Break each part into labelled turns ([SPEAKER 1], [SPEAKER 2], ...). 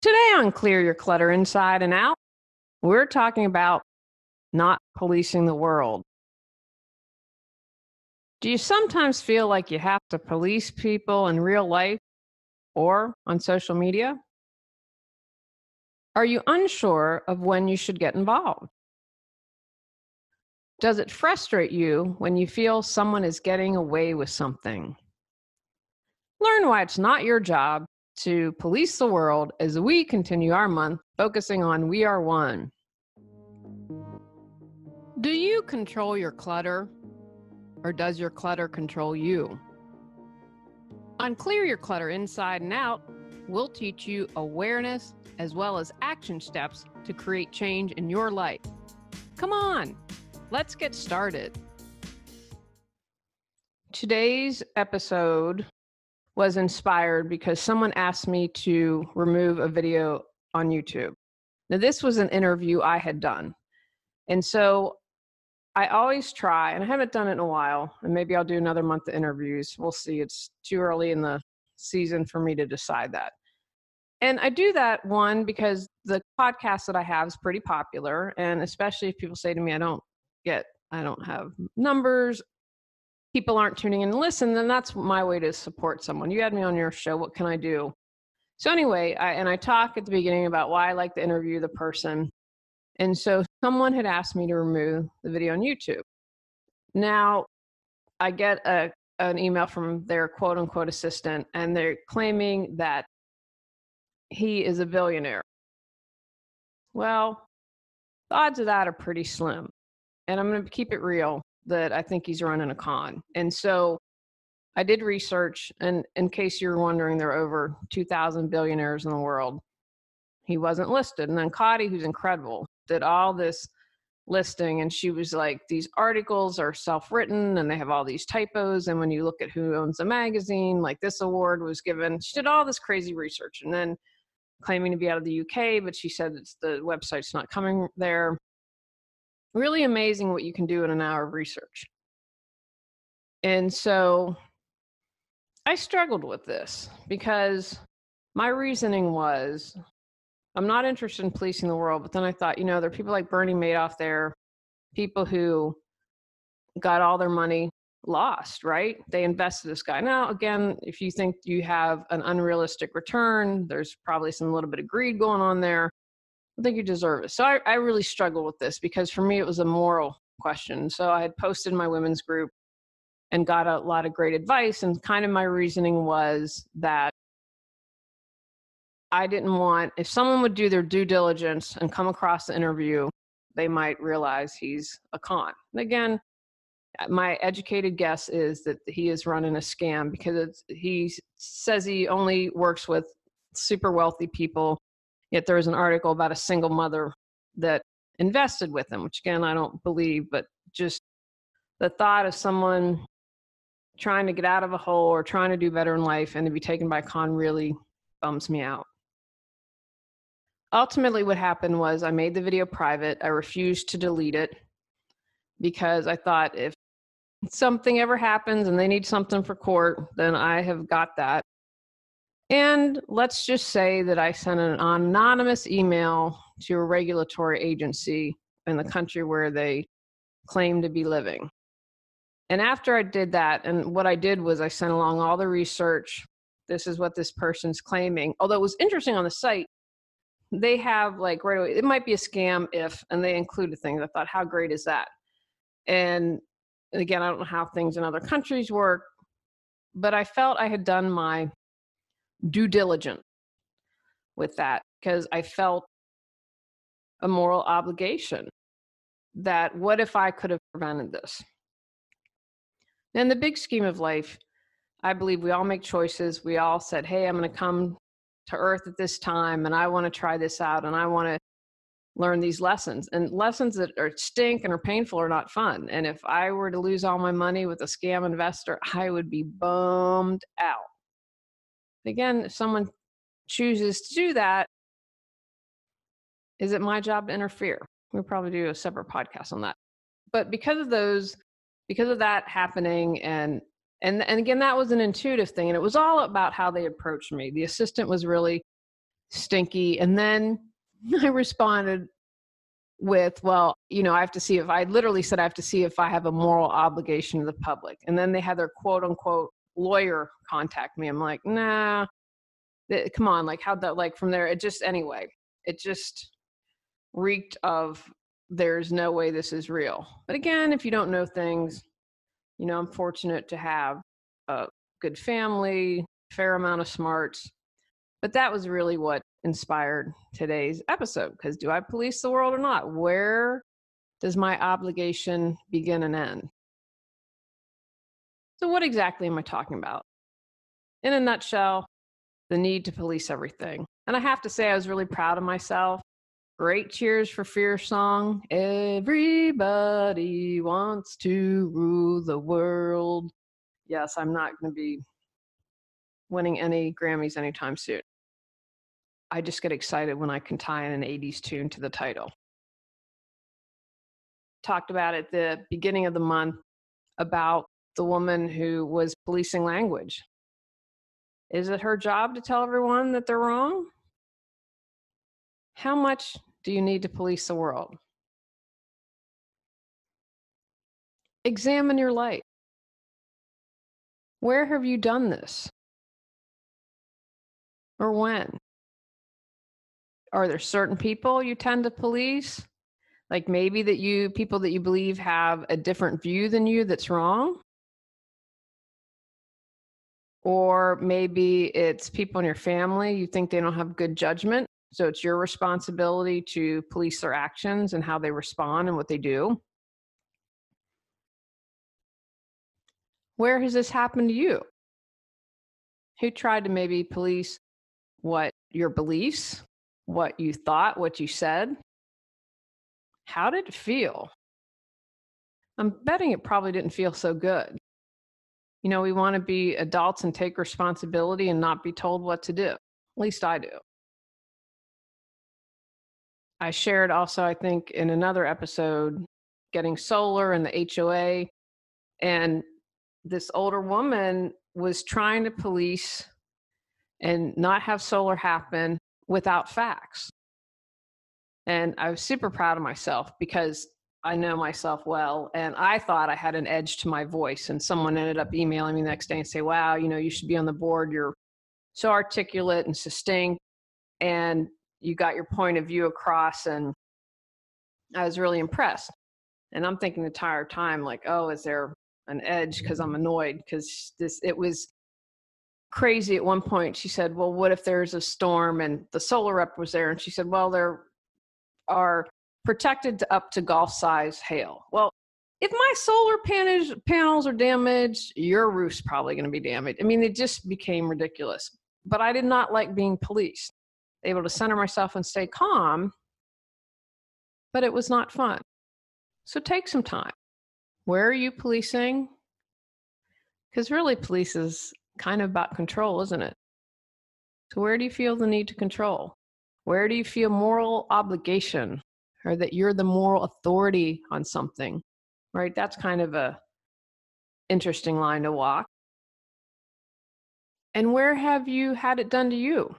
[SPEAKER 1] Today on Clear Your Clutter Inside and Out, we're talking about not policing the world. Do you sometimes feel like you have to police people in real life or on social media? Are you unsure of when you should get involved? Does it frustrate you when you feel someone is getting away with something? Learn why it's not your job to police the world as we continue our month focusing on We Are One. Do you control your clutter, or does your clutter control you? On Clear Your Clutter Inside and Out, we'll teach you awareness as well as action steps to create change in your life. Come on, let's get started. Today's episode was inspired because someone asked me to remove a video on YouTube. Now, this was an interview I had done. And so I always try, and I haven't done it in a while, and maybe I'll do another month of interviews. We'll see. It's too early in the season for me to decide that. And I do that, one, because the podcast that I have is pretty popular. And especially if people say to me, I don't have numbers, people aren't tuning in to listen, then that's my way to support someone. You had me on your show, what can I do? So anyway, I talk at the beginning about why I like to interview the person. And so someone had asked me to remove the video on YouTube. Now, I get an email from their quote unquote assistant, and they're claiming that he is a billionaire. Well, the odds of that are pretty slim. And I'm going to keep it real that I think he's running a con. And so I did research, and in case you're wondering, there are over 2,000 billionaires in the world. He wasn't listed. And then Cotty, who's incredible, did all this listing, and she was like, these articles are self-written and they have all these typos, and when you look at who owns the magazine, like this award was given. She did all this crazy research, and then claiming to be out of the UK, but she said the website's not coming there. Really amazing what you can do in an hour of research. And so I struggled with this because my reasoning was, I'm not interested in policing the world, but then I thought, there are people like Bernie Madoff there, people who got all their money lost, right? They invested this guy. Now, again, if you think you have an unrealistic return, there's probably some little bit of greed going on there. I think you deserve it. So I really struggle with this because for me, it was a moral question. So I had posted in my women's group and got a lot of great advice. And kind of my reasoning was that I didn't want, if someone would do their due diligence and come across the interview, they might realize he's a con. And again, my educated guess is that he is running a scam because he says he only works with super wealthy people. Yet there was an article about a single mother that invested with him, which again, I don't believe, but just the thought of someone trying to get out of a hole or trying to do better in life and to be taken by a con really bums me out. Ultimately, what happened was I made the video private. I refused to delete it because I thought if something ever happens and they need something for court, then I have got that. And let's just say that I sent an anonymous email to a regulatory agency in the country where they claim to be living. And after I did that, and what I did was I sent along all the research. This is what this person's claiming. Although it was interesting on the site, they have like right away, it might be a scam if, and they included things. I thought, how great is that? And again, I don't know how things in other countries work, but I felt I had done my due diligence with that because I felt a moral obligation that what if I could have prevented this? In the big scheme of life, I believe we all make choices. We all said, hey, I'm going to come to Earth at this time and I want to try this out and I want to learn these lessons. And lessons that are stink and are painful are not fun. And if I were to lose all my money with a scam investor, I would be bummed out. Again, if someone chooses to do that, is it my job to interfere? We'll probably do a separate podcast on that. But because of that happening, and again, that was an intuitive thing, and it was all about how they approached me. The assistant was really stinky. And then I responded with, well, I have to see if I literally said, I have to see if I have a moral obligation to the public. And then they had their quote unquote lawyer contact me. I'm like, nah, come on. Like how'd that, like from there, it just reeked of, there's no way this is real. But again, if you don't know things, I'm fortunate to have a good family, fair amount of smarts. But that was really what inspired today's episode, because do I police the world or not? Where does my obligation begin and end? So what exactly am I talking about? In a nutshell, the need to police everything. And I have to say, I was really proud of myself. Great Cheers for Fear song. Everybody wants to rule the world. Yes, I'm not going to be winning any Grammys anytime soon. I just get excited when I can tie in an 80s tune to the title. Talked about at the beginning of the month about the woman who was policing language. Is it her job to tell everyone that they're wrong? How much do you need to police the world? Examine your life. Where have you done this? Or when? Are there certain people you tend to police? Like maybe people that you believe have a different view than you that's wrong? Or maybe it's people in your family, you think they don't have good judgment, so it's your responsibility to police their actions and how they respond and what they do. Where has this happened to you? Who tried to maybe police what your beliefs, what you thought, what you said? How did it feel? I'm betting it probably didn't feel so good. We want to be adults and take responsibility and not be told what to do. At least I do. I shared also, I think, in another episode, getting solar and the HOA. And this older woman was trying to police and not have solar happen without facts. And I was super proud of myself because I know myself well. And I thought I had an edge to my voice. And someone ended up emailing me the next day and say, wow, you should be on the board. You're so articulate and succinct, and you got your point of view across. And I was really impressed. And I'm thinking the entire time, like, oh, is there an edge? Because I'm annoyed because it was crazy. At one point, she said, well, what if there's a storm? And the solar rep was there. And she said, well, there are protected up to golf size hail. Well, if my solar panels are damaged, your roof's probably going to be damaged. I mean, it just became ridiculous. But I did not like being policed. Able to center myself and stay calm, but it was not fun. So take some time. Where are you policing? Because really, police is kind of about control, isn't it? So where do you feel the need to control? Where do you feel moral obligation, or that you're the moral authority on something, right? That's kind of a interesting line to walk. And where have you had it done to you?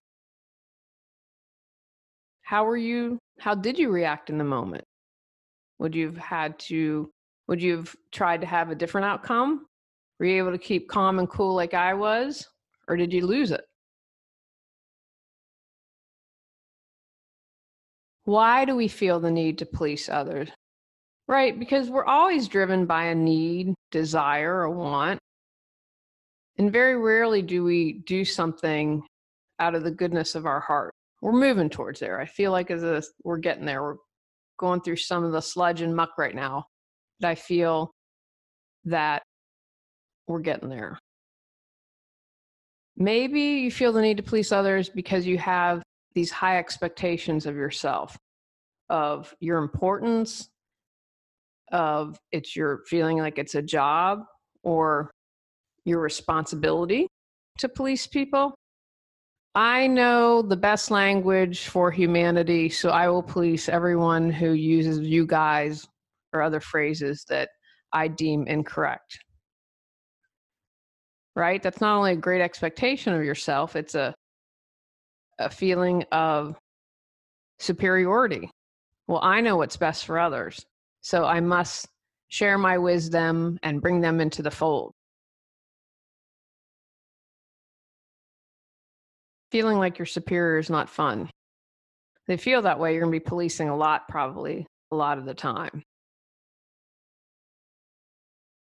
[SPEAKER 1] How did you react in the moment? Would you have tried to have a different outcome? Were you able to keep calm and cool like I was? Or did you lose it? Why do we feel the need to police others? Right, because we're always driven by a need, desire, or want. And very rarely do we do something out of the goodness of our heart. We're moving towards there. I feel like we're getting there. We're going through some of the sludge and muck right now. But I feel that we're getting there. Maybe you feel the need to please others because you have these high expectations of yourself, of your importance, of you're feeling like it's a job or your responsibility to police people. I know the best language for humanity, so I will police everyone who uses you guys or other phrases that I deem incorrect. Right? That's not only a great expectation of yourself, it's a a feeling of superiority. Well, I know what's best for others, so I must share my wisdom and bring them into the fold. Feeling like you're superior is not fun. They feel that way, you're going to be policing a lot, probably a lot of the time.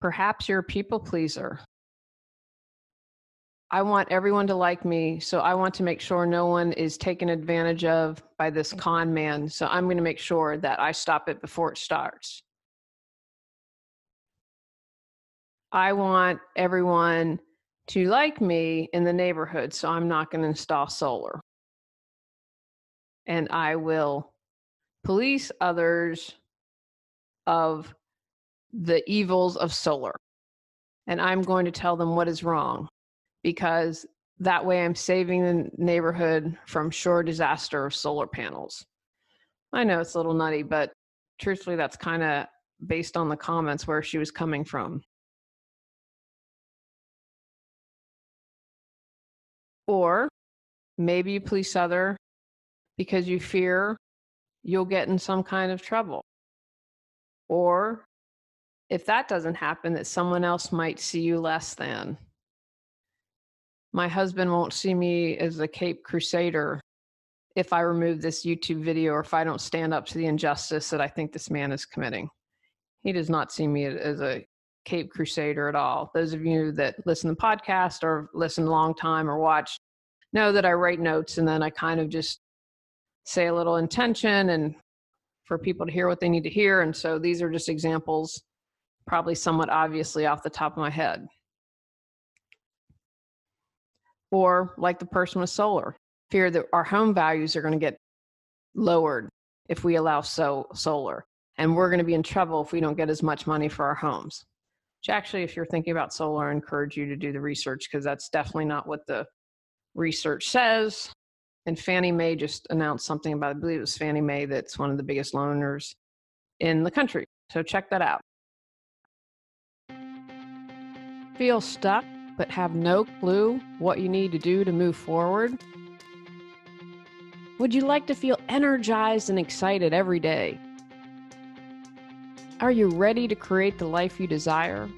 [SPEAKER 1] Perhaps you're a people pleaser. I want everyone to like me, so I want to make sure no one is taken advantage of by this con man. So I'm going to make sure that I stop it before it starts. I want everyone to like me in the neighborhood, so I'm not going to install solar. And I will police others of the evils of solar. And I'm going to tell them what is wrong, because that way I'm saving the neighborhood from sure disaster of solar panels. I know it's a little nutty, but truthfully, that's kind of based on the comments where she was coming from. Or maybe you police other because you fear you'll get in some kind of trouble. Or if that doesn't happen, that someone else might see you less than. My husband won't see me as a Cape Crusader if I remove this YouTube video or if I don't stand up to the injustice that I think this man is committing. He does not see me as a Cape Crusader at all. Those of you that listen to the podcast or listen a long time or watch know that I write notes and then I kind of just say a little intention and for people to hear what they need to hear. And so these are just examples, probably somewhat obviously off the top of my head. Or like the person with solar, fear that our home values are going to get lowered if we allow solar. And we're going to be in trouble if we don't get as much money for our homes. Which actually, if you're thinking about solar, I encourage you to do the research, because that's definitely not what the research says. And Fannie Mae just announced something about, I believe it was Fannie Mae, that's one of the biggest loaners in the country. So check that out. Feel stuck, but have no clue what you need to do to move forward? Would you like to feel energized and excited every day? Are you ready to create the life you desire?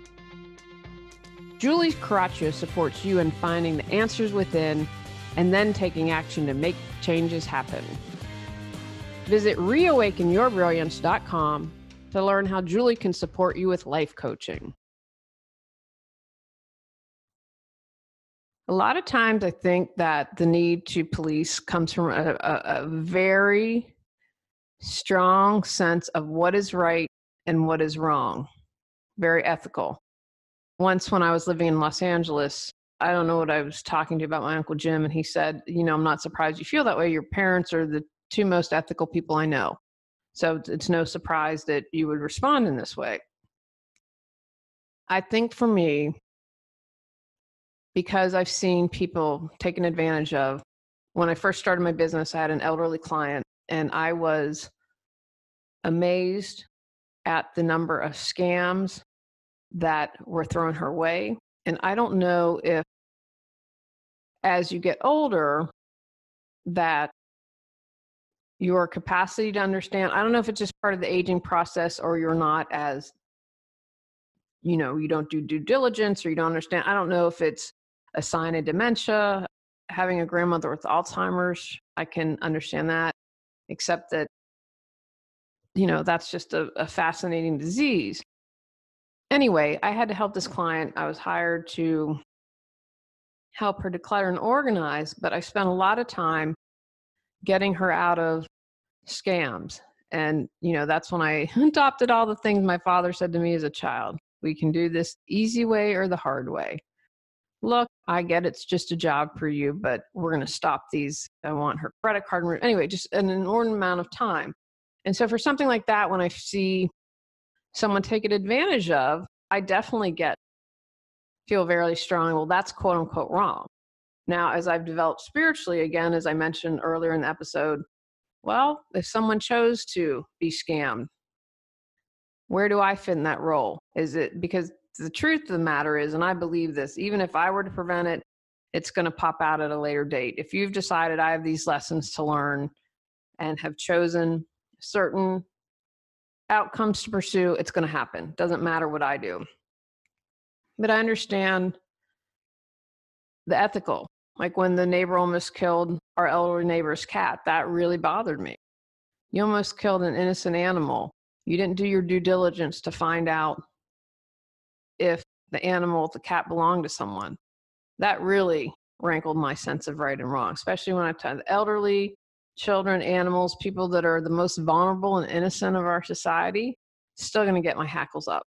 [SPEAKER 1] Julie Coraccio supports you in finding the answers within and then taking action to make changes happen. Visit reawakenyourbrilliance.com to learn how Julie can support you with life coaching. A lot of times I think that the need to police comes from a very strong sense of what is right and what is wrong. Very ethical. Once when I was living in Los Angeles, I don't know what I was talking to about my Uncle Jim, and he said, I'm not surprised you feel that way. Your parents are the two most ethical people I know. So it's no surprise that you would respond in this way. I think for me, because I've seen people taken advantage of, when I first started my business, I had an elderly client, and I was amazed at the number of scams that were thrown her way. And I don't know if, as you get older, that your capacity to understand, I don't know if it's just part of the aging process or you're not as, you don't do due diligence or you don't understand. I don't know if it's a sign of dementia, having a grandmother with Alzheimer's. I can understand that, except that, that's just a fascinating disease. Anyway, I had to help this client. I was hired to help her declutter and organize, but I spent a lot of time getting her out of scams. And, that's when I adopted all the things my father said to me as a child. We can do this easy way or the hard way. Look, I get it's just a job for you, but we're going to stop these. I want her credit card. Anyway, just an inordinate amount of time. And so for something like that, when I see someone taken advantage of, I definitely feel very strong. Well, that's quote unquote wrong. Now, as I've developed spiritually, again, as I mentioned earlier in the episode, well, if someone chose to be scammed, where do I fit in that role? Is it because the truth of the matter is, and I believe this, even if I were to prevent it, it's going to pop out at a later date. If you've decided I have these lessons to learn and have chosen certain outcomes to pursue, it's going to happen. Doesn't matter what I do. But I understand the ethical. Like when the neighbor almost killed our elderly neighbor's cat, that really bothered me. You almost killed an innocent animal. You didn't do your due diligence to find out if the animal, the cat, belonged to someone. That really rankled my sense of right and wrong, especially when I tell the elderly, children, animals, people that are the most vulnerable and innocent of our society, still going to get my hackles up.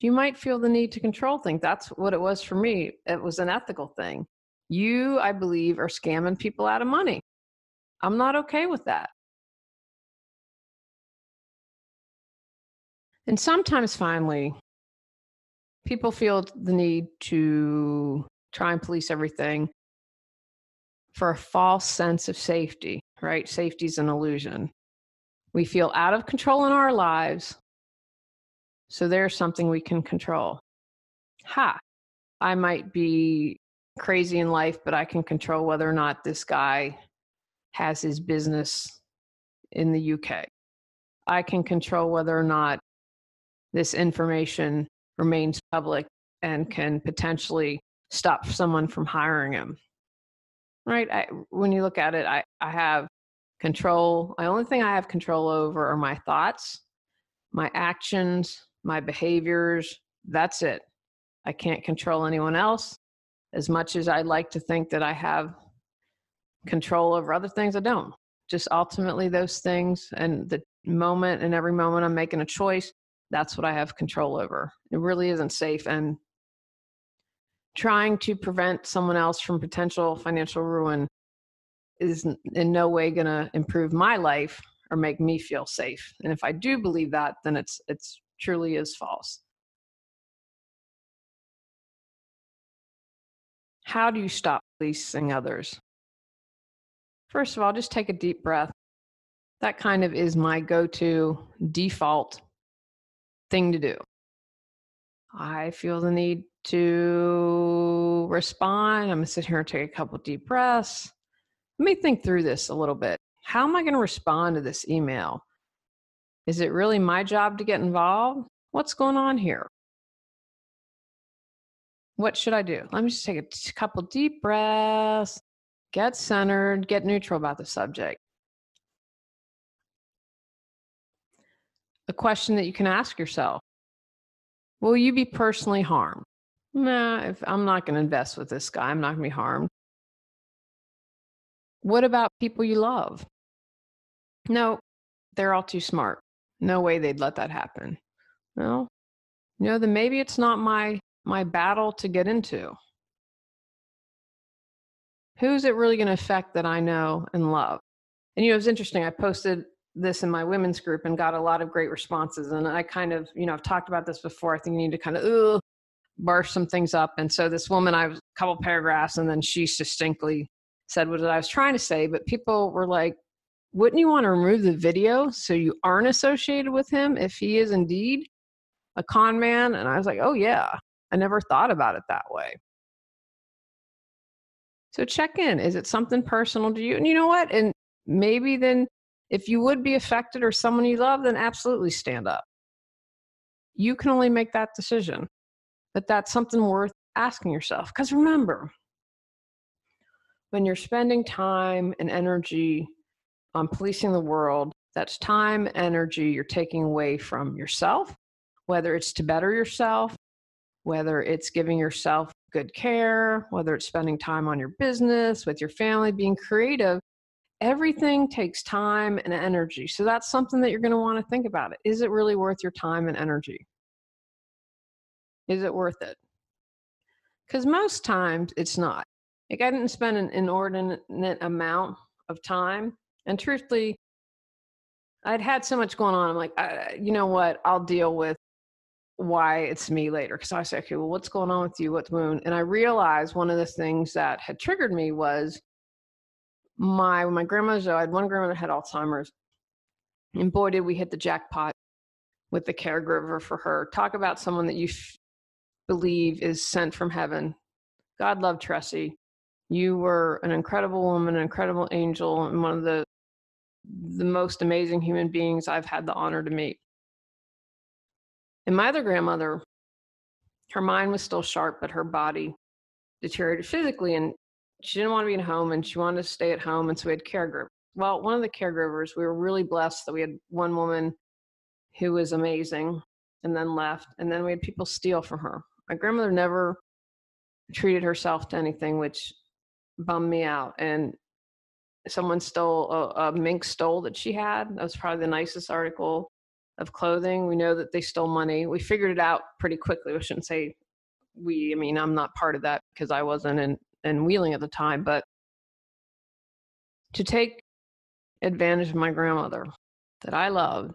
[SPEAKER 1] You might feel the need to control things. That's what it was for me. It was an ethical thing. You, I believe, are scamming people out of money. I'm not okay with that. And sometimes, finally, people feel the need to try and police everything for a false sense of safety, right? Safety is an illusion. We feel out of control in our lives, so there's something we can control. I might be crazy in life, but I can control whether or not this guy has his business in the UK. I can control whether or not this information remains public and can potentially stop someone from hiring him. Right? When you look at it, I have control. The only thing I have control over are my thoughts, my actions, my behaviors. That's it. I can't control anyone else. As much as I'd like to think that I have control over other things, I don't. Just ultimately those things, and the moment and every moment I'm making a choice, that's what I have control over. It really isn't safe. And trying to prevent someone else from potential financial ruin is in no way going to improve my life or make me feel safe. And if I do believe that, then it's truly is false. How do you stop policing others? First of all, just take a deep breath. That kind of is my go-to default thing to do. I feel the need to respond. I'm going to sit here and take a couple deep breaths. Let me think through this a little bit. How am I going to respond to this email? Is it really my job to get involved? What's going on here? What should I do? Let me just take a couple deep breaths, get centered, get neutral about the subject. A question that you can ask yourself: will you be personally harmed? Nah, if I'm not going to invest with this guy, I'm not going to be harmed. What about people you love? No, they're all too smart. No way they'd let that happen. Well, then maybe it's not my battle to get into. Who's it really going to affect that I know and love? And it was interesting. I posted this in my women's group and got a lot of great responses. And I kind of, I've talked about this before. I think you need to kind of burst some things up. And so this woman, I was a couple paragraphs, and then she succinctly said what I was trying to say. But people were like, wouldn't you want to remove the video so you aren't associated with him if he is indeed a con man? And I was like, oh yeah, I never thought about it that way. So check in. Is it something personal to you? And you know what? And maybe then if you would be affected or someone you love, then absolutely stand up. You can only make that decision. But that's something worth asking yourself. Because remember, when you're spending time and energy on policing the world, that's time, energy you're taking away from yourself, whether it's to better yourself, whether it's giving yourself good care, whether it's spending time on your business, with your family, being creative. Everything takes time and energy. So that's something that you're going to want to think about. Is it really worth your time and energy? Is it worth it? Because most times it's not. Like, I didn't spend an inordinate amount of time. And truthfully, I'd had so much going on. I'm like, you know what? I'll deal with why it's me later. Because I said, okay, well, what's going on with you? What's moon? And I realized one of the things that had triggered me was my grandmother. I had one grandmother that had Alzheimer's. And boy, did we hit the jackpot with the caregiver for her. Talk about someone that you believe is sent from heaven. God love Tressie. You were an incredible woman, an incredible angel, and one of the most amazing human beings I've had the honor to meet. And my other grandmother, her mind was still sharp, but her body deteriorated physically, and she didn't want to be in home, and she wanted to stay at home, and so we had caregivers. Well, one of the caregivers, we were really blessed that we had one woman who was amazing and then left, and then we had people steal from her. My grandmother never treated herself to anything, which bummed me out. And someone stole a mink stole that she had. That was probably the nicest article of clothing. We know that they stole money. We figured it out pretty quickly. We shouldn't say we. I mean, I'm not part of that because I wasn't in Wheeling at the time. But to take advantage of my grandmother that I loved,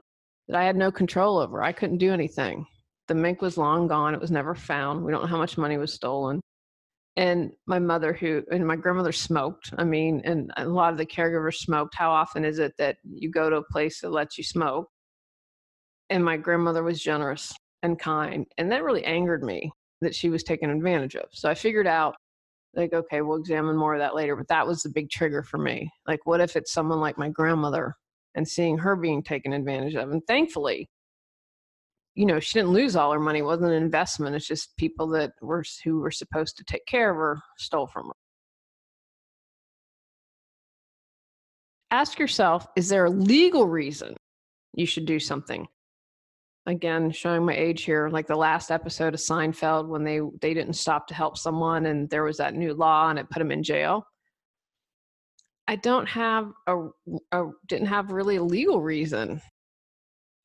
[SPEAKER 1] that I had no control over, I couldn't do anything. The mink was long gone. It was never found. We don't know how much money was stolen. And my mother and my grandmother smoked. I mean, and a lot of the caregivers smoked. How often is it that you go to a place that lets you smoke? And my grandmother was generous and kind. And that really angered me that she was taken advantage of. So I figured out, like, okay, we'll examine more of that later. But that was the big trigger for me. Like, what if it's someone like my grandmother and seeing her being taken advantage of? And thankfully, she didn't lose all her money. It wasn't an investment. It's just people who were supposed to take care of her stole from her. Ask yourself, is there a legal reason you should do something? Again, showing my age here, like the last episode of Seinfeld when they didn't stop to help someone and there was that new law and it put them in jail. I didn't have really a legal reason.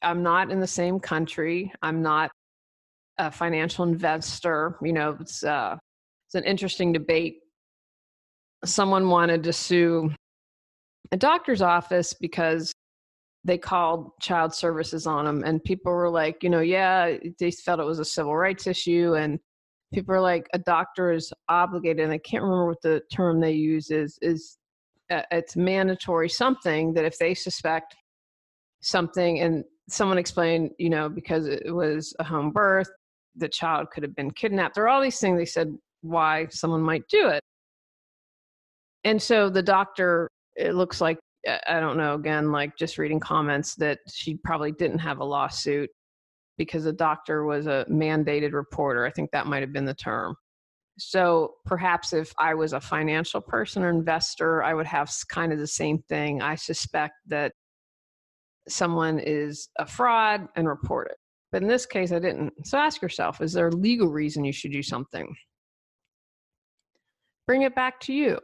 [SPEAKER 1] I'm not in the same country. I'm not a financial investor. It's an interesting debate. Someone wanted to sue a doctor's office because they called child services on them, and people were like, yeah, they felt it was a civil rights issue, and people are like, a doctor is obligated, and I can't remember what the term they use is it's mandatory something that if they suspect something, and someone explained, because it was a home birth, the child could have been kidnapped. There are all these things they said why someone might do it. And so the doctor, it looks like, I don't know, again, like just reading comments, that she probably didn't have a lawsuit because the doctor was a mandated reporter. I think that might have been the term. So perhaps if I was a financial person or investor, I would have kind of the same thing. I suspect that someone is a fraud and report it. But in this case, I didn't. So ask yourself, is there a legal reason you should do something? Bring it back to you.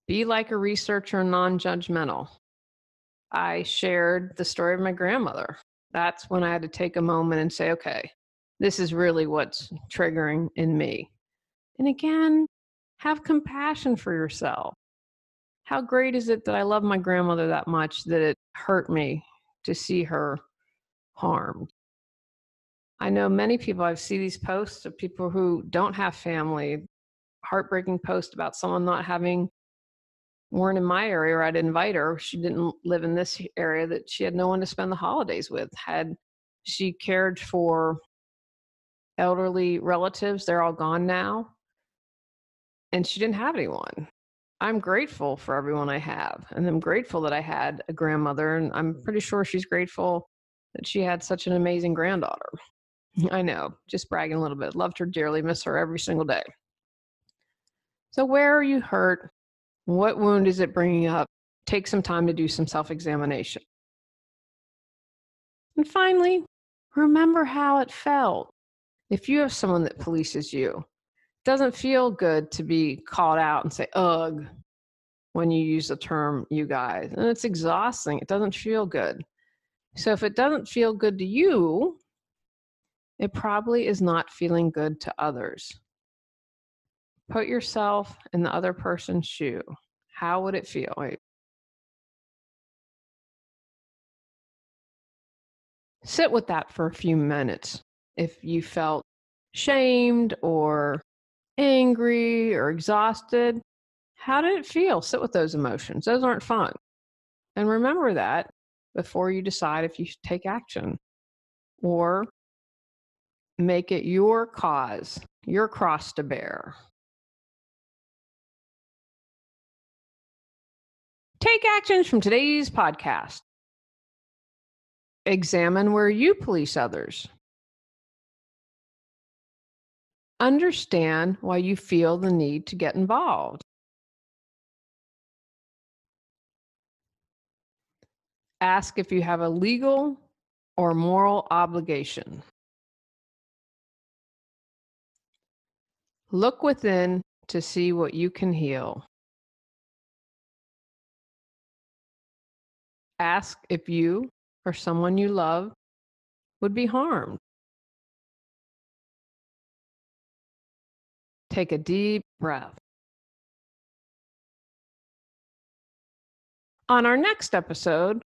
[SPEAKER 1] Be like a researcher, non-judgmental. I shared the story of my grandmother. That's when I had to take a moment and say, okay, this is really what's triggering in me. And again, have compassion for yourself. How great is it that I love my grandmother that much that it hurt me to see her harmed? I know many people, I've seen these posts of people who don't have family, heartbreaking post about someone not having, weren't in my area, or I'd invite her. She didn't live in this area, that she had no one to spend the holidays with. Had she cared for elderly relatives, they're all gone now, and she didn't have anyone. I'm grateful for everyone I have, and I'm grateful that I had a grandmother, and I'm pretty sure she's grateful that she had such an amazing granddaughter. I know, just bragging a little bit. Loved her dearly, miss her every single day. So where are you hurt? What wound is it bringing up? Take some time to do some self-examination. And finally, remember how it felt. If you have someone that polices you, it doesn't feel good to be called out and say, ugh, when you use the term you guys. And it's exhausting. It doesn't feel good. So if it doesn't feel good to you, it probably is not feeling good to others. Put yourself in the other person's shoe. How would it feel? Sit with that for a few minutes. If you felt shamed or angry or exhausted, how did it feel? Sit with those emotions. Those aren't fun. And remember that before you decide if you should take action, or make it your cause, your cross to bear. Take actions from today's podcast. Examine where you police others. Understand why you feel the need to get involved. Ask if you have a legal or moral obligation. Look within to see what you can heal. Ask if you or someone you love would be harmed. Take a deep breath. On our next episode,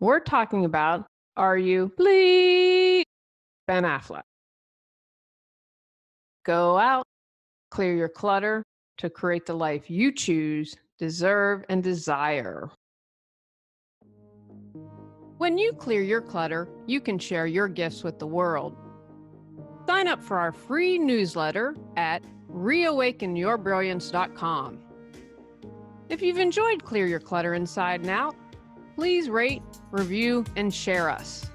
[SPEAKER 1] we're talking about, are you bleep Ben Affleck? Go out, clear your clutter to create the life you choose, deserve, and desire. When you clear your clutter, you can share your gifts with the world. Sign up for our free newsletter at reawakenyourbrilliance.com. If you've enjoyed Clear Your Clutter Inside and Out, please rate, review, and share us.